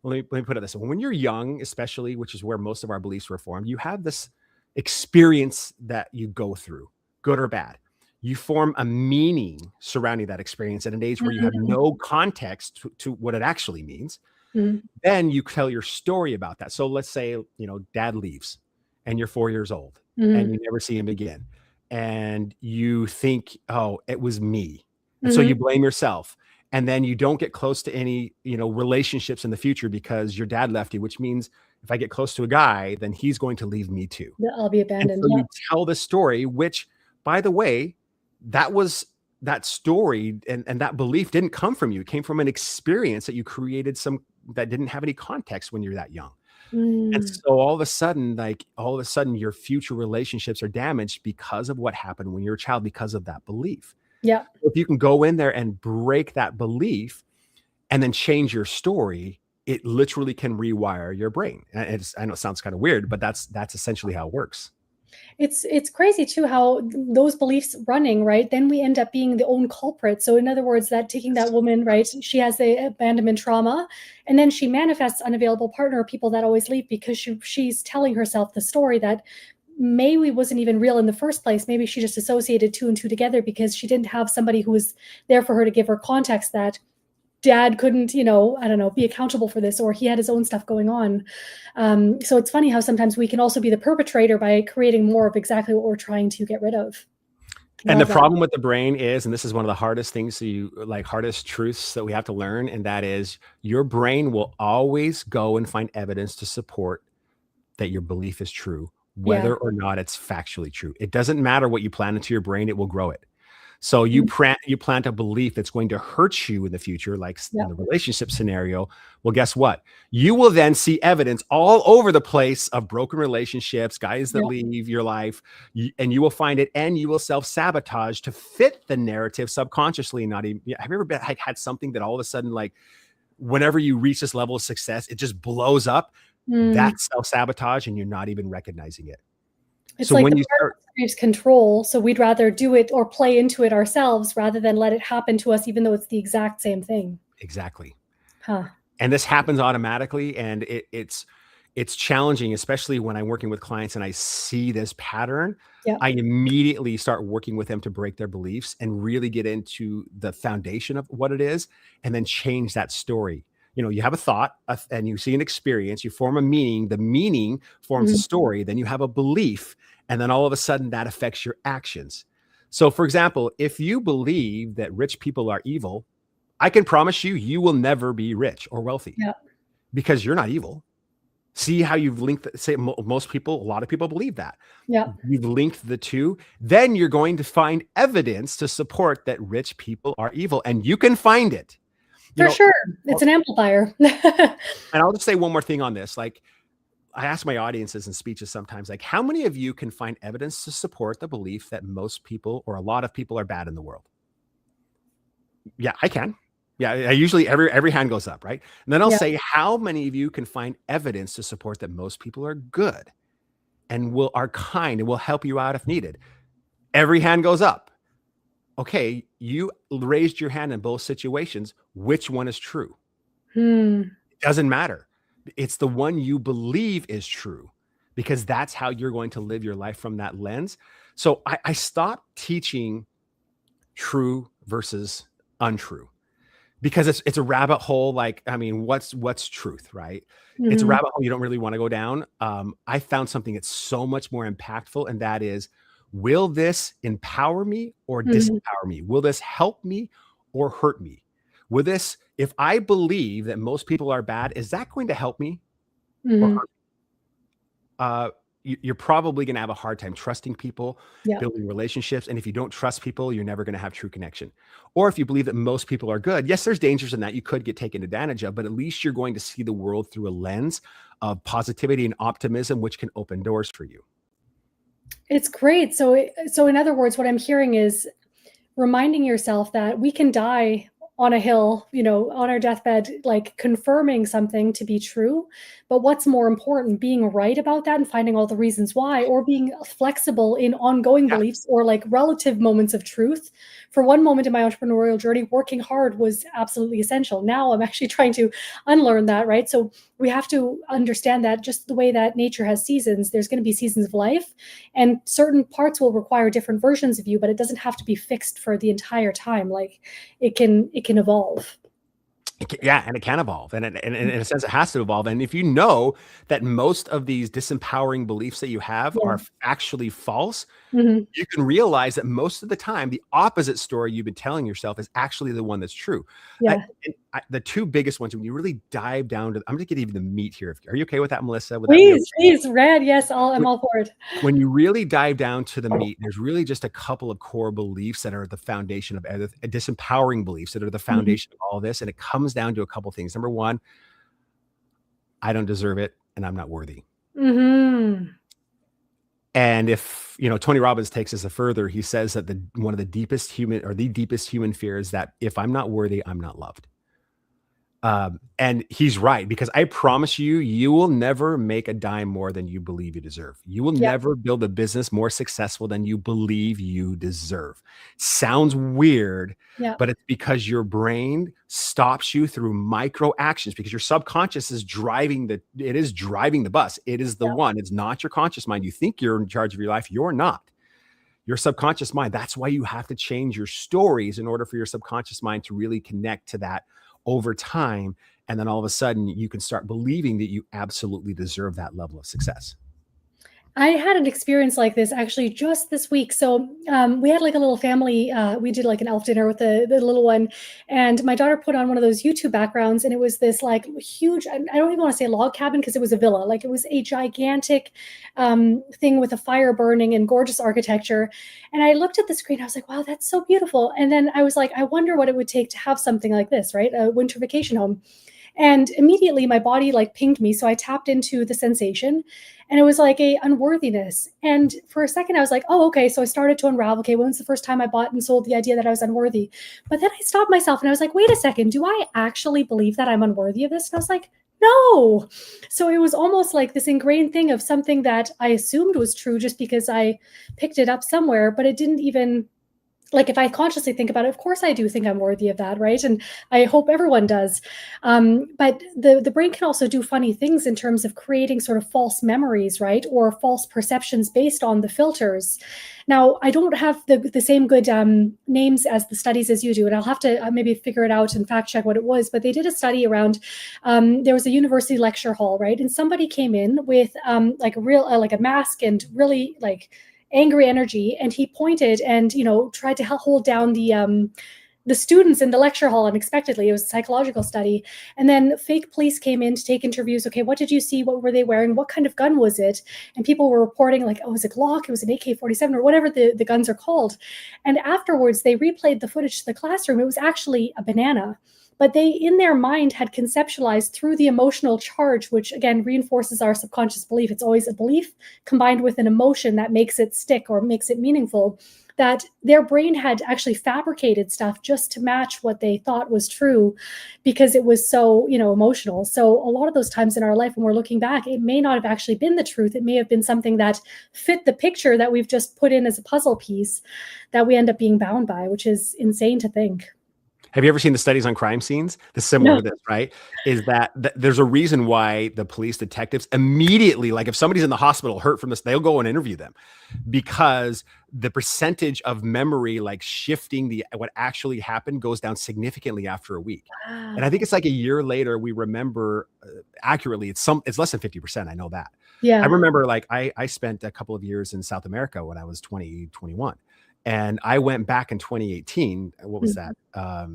me put it this way. When you're young, especially, which is where most of our beliefs were formed, you have this experience that you go through, good or bad. You form a meaning surrounding that experience at an age where you have no context to what it actually means. Then you tell your story about that. So let's say, dad leaves and you're 4 years old and you never see him again. And you think, oh, it was me. And so you blame yourself. And then you don't get close to any, relationships in the future because your dad left you, which means if I get close to a guy, then he's going to leave me too. I'll be abandoned. And so you tell the story, which, by the way, that story and that belief didn't come from you. It came from an experience that you created that didn't have any context when you're that young. And so all of a sudden, your future relationships are damaged because of what happened when you were a child, because of that belief. Yeah. If you can go in there and break that belief and then change your story, it literally can rewire your brain. And I know it sounds kind of weird, but that's essentially how it works. It's crazy too how those beliefs running, right? Then we end up being the own culprit. So in other words, that taking that woman, right? She has the abandonment trauma, and then she manifests unavailable partner, people that always leave because she's telling herself the story that maybe wasn't even real in the first place. Maybe she just associated 2 and 2 together because she didn't have somebody who was there for her to give her context that dad couldn't, be accountable for this, or he had his own stuff going on. So it's funny how sometimes we can also be the perpetrator by creating more of exactly what we're trying to get rid of. And the problem with the brain is, and this is one of the hardest things hardest truths that we have to learn, and that is your brain will always go and find evidence to support that your belief is true, whether or not it's factually true. It doesn't matter what you plant into your brain, it will grow it. So you plant a belief that's going to hurt you in the future, like in the relationship scenario. Well, guess what? You will then see evidence all over the place of broken relationships, guys that leave your life, and you will find it, and you will self-sabotage to fit the narrative subconsciously. Not even, have you ever had something that all of a sudden, like, whenever you reach this level of success, it just blows up? That's self-sabotage, and you're not even recognizing it. It's so like when the you start craves control, so we'd rather do it or play into it ourselves rather than let it happen to us, even though it's the exact same thing. Exactly. Huh. And this happens automatically, and it's challenging, especially when I'm working with clients and I see this pattern. Yeah. I immediately start working with them to break their beliefs and really get into the foundation of what it is, and then change that story. You have a thought, and you see an experience, you form a meaning, the meaning forms a Mhm. story, then you have a belief, and then all of a sudden that affects your actions. So, for example, if you believe that rich people are evil, I can promise you, you will never be rich or wealthy Yeah. because you're not evil. See how you've linked, say most people, a lot of people believe that. Yeah. You've linked the two, then you're going to find evidence to support that rich people are evil, and you can find it. You For know, sure. It's I'll- an amplifier. and I'll just say one more thing on this. Like, I ask my audiences in speeches sometimes, like, how many of you can find evidence to support the belief that most people or a lot of people are bad in the world? Yeah, I can. Yeah, I usually every hand goes up, right? And then I'll Yeah. say, how many of you can find evidence to support that most people are good and are kind and will help you out if needed? Every hand goes up. Okay, you raised your hand in both situations. Which one is true? Hmm. It doesn't matter. It's the one you believe is true, because that's how you're going to live your life from that lens. So I stopped teaching true versus untrue, because it's a rabbit hole. Like, I mean, what's truth, right? It's a Mhm. rabbit hole you don't really want to go down. I found something that's so much more impactful, and that is, will this empower me or Mhm. disempower me? Will this help me or hurt me? Will this, if I believe that most people are bad, is that going to help me or Mhm. hurt? uh, you're probably going to have a hard time trusting people, Yeah. building relationships. And if you don't trust people, you're never going to have true connection. Or if you believe that most people are good, yes, there's dangers in that. You could get taken advantage of, but at least you're going to see the world through a lens of positivity and optimism, which can open doors for you. It's great. So in other words, what I'm hearing is reminding yourself that we can die on a hill, on our deathbed, like confirming something to be true. But what's more important, being right about that and finding all the reasons why, or being flexible in ongoing Yeah. beliefs or like relative moments of truth. For one moment in my entrepreneurial journey, working hard was absolutely essential. Now I'm actually trying to unlearn that, right? So we have to understand that just the way that nature has seasons, there's going to be seasons of life, and certain parts will require different versions of you, but it doesn't have to be fixed for the entire time. Like it can evolve. Yeah, and it can evolve, and in a sense, it has to evolve. And if you know that most of these disempowering beliefs that you have Yeah. are actually false, Mhm. you can realize that most of the time, the opposite story you've been telling yourself is actually the one that's true. Yeah. The two biggest ones, when you really dive down to, I'm going to get even the meat here. Are you okay with that, Melissa? Would that be Please, okay? please, Rad. Yes, I'm all for it. When you really dive down to the meat, there's really just a couple of core beliefs that are the foundation of disempowering beliefs that are the Mhm. foundation of all this. And it comes down to a couple things. Number one, I don't deserve it and I'm not worthy. Mhm. And if, Tony Robbins takes this a further, he says that one of the deepest human fear is that if I'm not worthy, I'm not loved. And he's right, because I promise you, you will never make a dime more than you believe you deserve. You will Yeah. never build a business more successful than you believe you deserve. Sounds weird, Yeah. but it's because your brain stops you through micro actions, because your subconscious is driving the bus. It is the Yeah. one. It's not your conscious mind. You think you're in charge of your life. You're not. Your subconscious mind. That's why you have to change your stories in order for your subconscious mind to really connect to that over time. And then all of a sudden you can start believing that you absolutely deserve that level of success. I had an experience like this actually just this week. So we had like a little family. We did like an elf dinner with the little one, and my daughter put on one of those YouTube backgrounds, and it was this like huge. I don't even want to say log cabin because it was a villa. Like it was a gigantic thing with a fire burning and gorgeous architecture. And I looked at the screen. I was like, wow, that's so beautiful. And then I was like, I wonder what it would take to have something like this, right? A winter vacation home. And immediately my body like pinged me. So I tapped into the sensation, and it was like a unworthiness. And for a second I was like, oh, okay. So I started to unravel. Okay, when's the first time I bought and sold the idea that I was unworthy? But then I stopped myself and I was like, wait a second, do I actually believe that I'm unworthy of this? And I was like, no. So it was almost like this ingrained thing of something that I assumed was true just because I picked it up somewhere, but it didn't even like if I consciously think about it, of course I do think I'm worthy of that, right? And I hope everyone does. But the brain can also do funny things in terms of creating sort of false memories, right? Or false perceptions based on the filters. Now, I don't have the same good names as the studies as you do, and I'll have to maybe figure it out and fact check what it was. But they did a study around, there was a university lecture hall, right? And somebody came in with like a real, like a mask and really like angry energy, and he pointed and tried to hold down the students in the lecture hall unexpectedly. It was a psychological study. And then fake police came in to take interviews. Okay, what did you see? What were they wearing? What kind of gun was it? And people were reporting like, oh, it was a Glock, it was an AK-47, or whatever the guns are called. And afterwards, they replayed the footage to the classroom. It was actually a banana. But they, in their mind, had conceptualized through the emotional charge, which again reinforces our subconscious belief. It's always a belief combined with an emotion that makes it stick or makes it meaningful, that their brain had actually fabricated stuff just to match what they thought was true because it was so, emotional. So a lot of those times in our life when we're looking back, it may not have actually been the truth. It may have been something that fit the picture that we've just put in as a puzzle piece that we end up being bound by, which is insane to think. Have you ever seen the studies on crime scenes? That's similar No. to this, right? Is that there's a reason why the police detectives immediately, like if somebody's in the hospital hurt from this, they'll go and interview them, because the percentage of memory, like shifting what actually happened, goes down significantly after a week. And I think Wow. it's like a year later, we remember accurately, it's less than 50%. I know that. I Yeah. remember like I spent a couple of years in South America when I was 20, 21. And I went back in 2018. What was Mhm. that?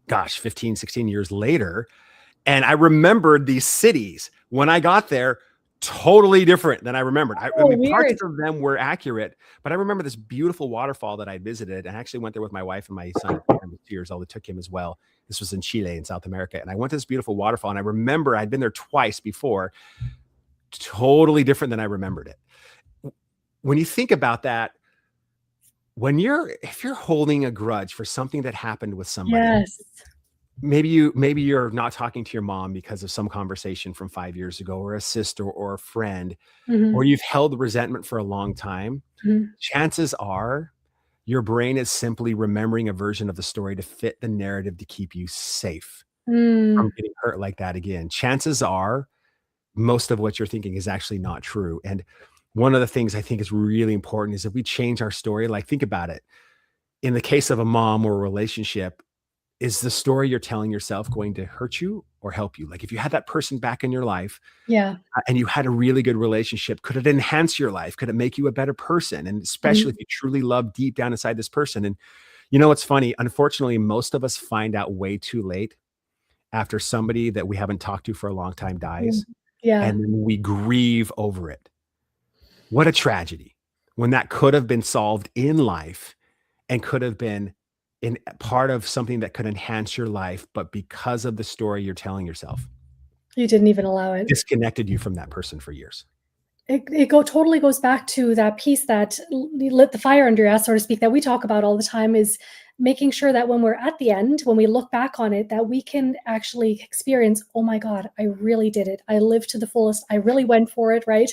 Gosh, 15, 16 years later. And I remembered these cities when I got there, totally different than I remembered. I Oh, mean, parts weird. of them were accurate, but I remember this beautiful waterfall that I visited, and I actually went there with my wife and my son at the time was 2 years old. I took him as well. This was in Chile in South America. And I went to this beautiful waterfall, and I remember I'd been there twice before, totally different than I remembered it. When you think about that, if you're holding a grudge for something that happened with somebody, Yes. maybe you're not talking to your mom because of some conversation from 5 years ago, or a sister or a friend, or Mhm. you've held resentment for a long time, Mhm. chances are your brain is simply remembering a version of the story to fit the narrative to keep you safe from Mm. getting hurt like that again. Chances are most of what you're thinking is actually not true. And one of the things I think is really important is if we change our story, like think about it. In the case of a mom or a relationship, is the story you're telling yourself going to hurt you or help you? Like if you had that person back in your life, Yeah. and you had a really good relationship, could it enhance your life? Could it make you a better person? And especially if Mhm. you truly love deep down inside this person. And you know what's funny? Unfortunately, most of us find out way too late after somebody that we haven't talked to for a long time Mm. dies, Yeah. and then we grieve over it. What a tragedy, when that could have been solved in life and could have been in part of something that could enhance your life, but because of the story you're telling yourself, You didn't even allow it. disconnected you from that person for years. It totally goes back to that piece that lit the fire under your ass, so to speak, that we talk about all the time, is making sure that when we're at the end, when we look back on it, that we can actually experience, oh my God, I really did it. I lived to the fullest. I really went for it, right?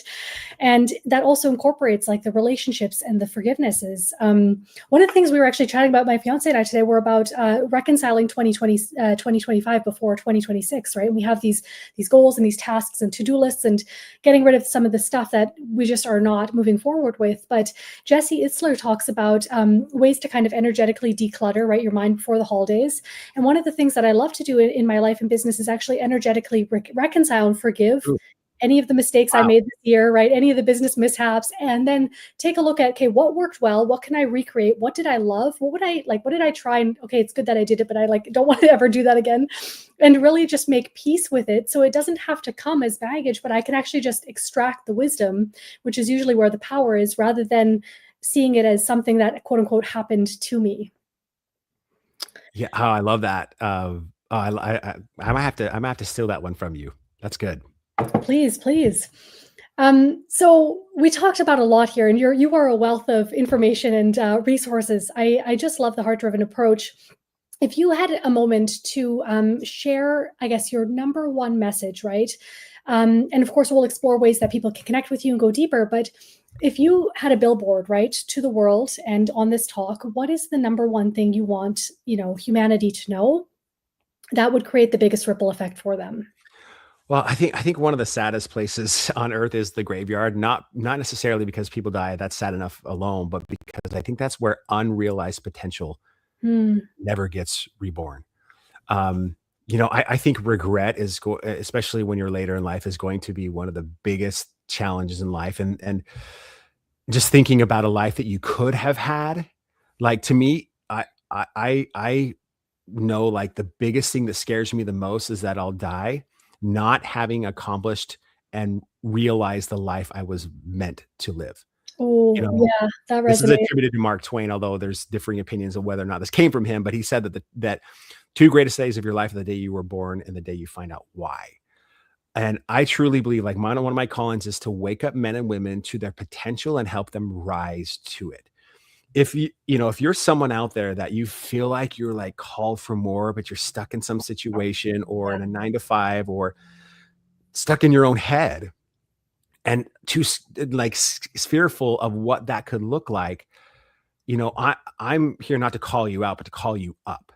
And that also incorporates like the relationships and the forgivenesses. One of the things we were actually chatting about, my fiance and I today, were about reconciling 2025 before 2026, right? And we have these goals and these tasks and to-do lists and getting rid of some of the stuff that we just are not moving forward with. But Jesse Itzler talks about ways to kind of energetically declutter, right, your mind before the holidays. And one of the things that I love to do in my life and business is actually energetically reconcile and forgive Ooh, any of the mistakes I wow. made this year, right? Any of the business mishaps, and then take a look at, okay, what worked well? What can I recreate? What did I love? What would I like? What did I try? And okay, it's good that I did it, but I like don't want to ever do that again. And really just make peace with it. So it doesn't have to come as baggage, but I can actually just extract the wisdom, which is usually where the power is, rather than seeing it as something that quote unquote happened to me. Yeah, oh, I love that. I might have to steal that one from you. That's good. Please, please. So we talked about a lot here, and you are a wealth of information and resources. I just love the heart-driven approach. If you had a moment to share, I guess, your number one message, right? And of course, we'll explore ways that people can connect with you and go deeper. But if you had a billboard, right, to the world and on this talk, what is the number one thing you want, humanity to know that would create the biggest ripple effect for them? Well, I think one of the saddest places on earth is the graveyard, not necessarily because people die, that's sad enough alone, but because I think that's where unrealized potential Hmm. never gets reborn. Um, I think regret especially when you're later in life, is going to be one of the biggest challenges in life, and just thinking about a life that you could have had, like, to me, I know, like, the biggest thing that scares me the most is that I'll die not having accomplished and realized the life I was meant to live. You Oh, know, yeah, that this is resonates. attributed to Mark Twain, although there's differing opinions of whether or not this came from him, but he said that that 2 greatest days of your life are the day you were born and the day you find out why. And I truly believe, like, one of my callings is to wake up men and women to their potential and help them rise to it. If you're someone out there that you feel like you're, like, called for more, but you're stuck in some situation or in a 9 to 5 or stuck in your own head and fearful of what that could look like, I'm here not to call you out, but to call you up.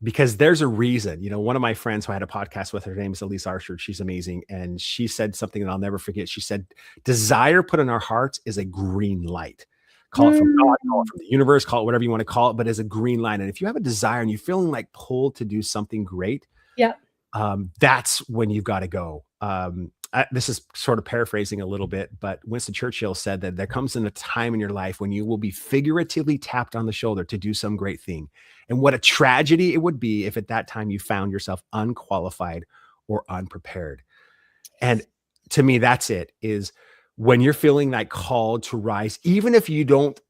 Because there's a reason. One of my friends who I had a podcast with, her name is Elise Archer. She's amazing. And she said something that I'll never forget. She said, desire put in our hearts is a green light. Call it from God, call it Mm, from the universe, call it whatever you want to call it, but as a green light. And if you have a desire and you're feeling like pulled to do something great, yeah. that's when you've got to go. This is sort of paraphrasing a little bit, but Winston Churchill said that there comes in a time in your life when you will be figuratively tapped on the shoulder to do some great thing. And what a tragedy it would be if at that time you found yourself unqualified or unprepared. And to me, that's it, is when you're feeling that call to rise, even if you don't,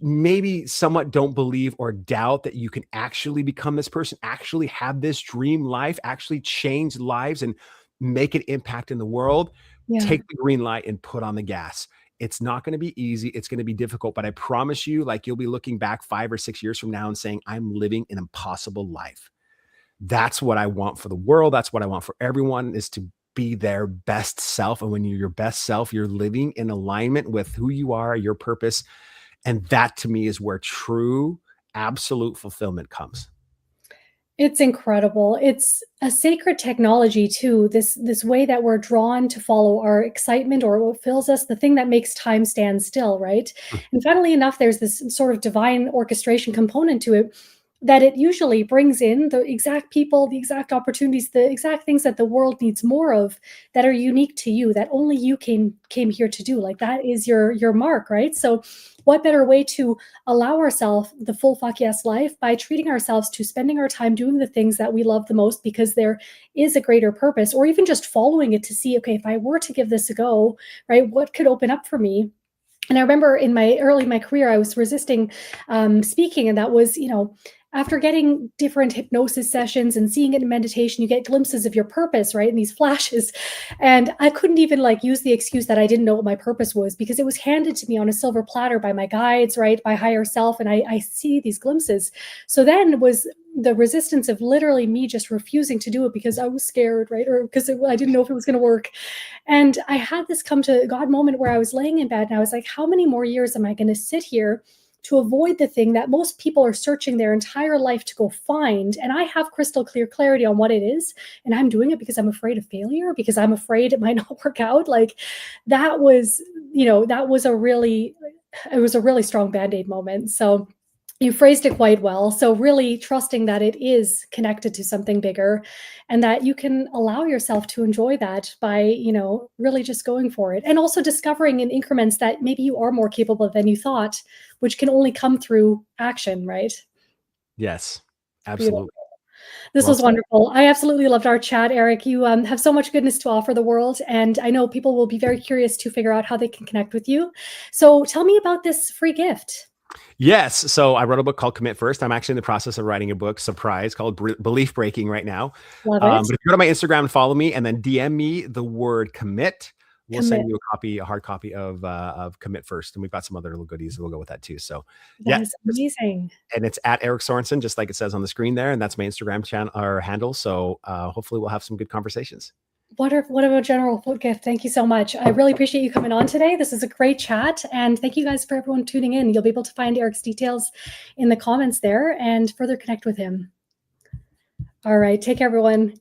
maybe somewhat don't believe or doubt that you can actually become this person, actually have this dream life, actually change lives and make an impact in the world, Yeah. take the green light and put on the gas. It's not going to be easy. It's going to be difficult, but I promise you, like, you'll be looking back 5 or 6 years from now and saying, I'm living an impossible life. That's what I want for the world. That's what I want for everyone, is to be their best self. And when you're your best self, you're living in alignment with who you are, your purpose. And that to me is where true, absolute fulfillment comes. It's incredible. It's a sacred technology too. This way that we're drawn to follow our excitement or what fills us, the thing that makes time stand still, right? And funnily enough, there's this sort of divine orchestration component to it that it usually brings in the exact people, the exact opportunities, the exact things that the world needs more of that are unique to you, that only you came here to do. Like that is your mark, right? So what better way to allow ourselves the full fuck yes life by treating ourselves to spending our time doing the things that we love the most because there is a greater purpose, or even just following it to see, okay, if I were to give this a go, right, what could open up for me? And I remember in my career, I was resisting speaking, and that was, after getting different hypnosis sessions and seeing it in meditation, you get glimpses of your purpose, right? And these flashes. And I couldn't even like use the excuse that I didn't know what my purpose was because it was handed to me on a silver platter by my guides, right? By higher self. And I see these glimpses. So then was the resistance of literally me just refusing to do it because I was scared, right? Or because I didn't know if it was going to work. And I had this come to God moment where I was laying in bed and I was like, how many more years am I going to sit here to avoid the thing that most people are searching their entire life to go find? And I have crystal clear clarity on what it is. And I'm doing it because I'm afraid of failure, because I'm afraid it might not work out. Like that was, that was it was a really strong band-aid moment. So you phrased it quite well. So really trusting that it is connected to something bigger and that you can allow yourself to enjoy that by, really just going for it. And also discovering in increments that maybe you are more capable than you thought, which can only come through action, right? Yes, Beautiful. absolutely. This Well was said. wonderful. I absolutely loved our chat, Eric. You have so much goodness to offer the world. And I know people will be very curious to figure out how they can connect with you. So tell me about this free gift. Yes. So I wrote a book called Commit First. I'm actually in the process of writing a book, surprise, called Belief Breaking right now. Love it. But if you go to my Instagram and follow me and then DM me the word commit, we'll Commit. send you a hard copy of Commit First. And we've got some other little goodies that will go with that too. So That yeah, is amazing. and it's at Erik Sorenson, just like it says on the screen there. And that's my Instagram channel or handle. So hopefully we'll have some good conversations. What a general gift. Thank you so much. I really appreciate you coming on today. This is a great chat. And thank you guys for everyone tuning in. You'll be able to find Erik's details in the comments there and further connect with him. All right. Take care, everyone.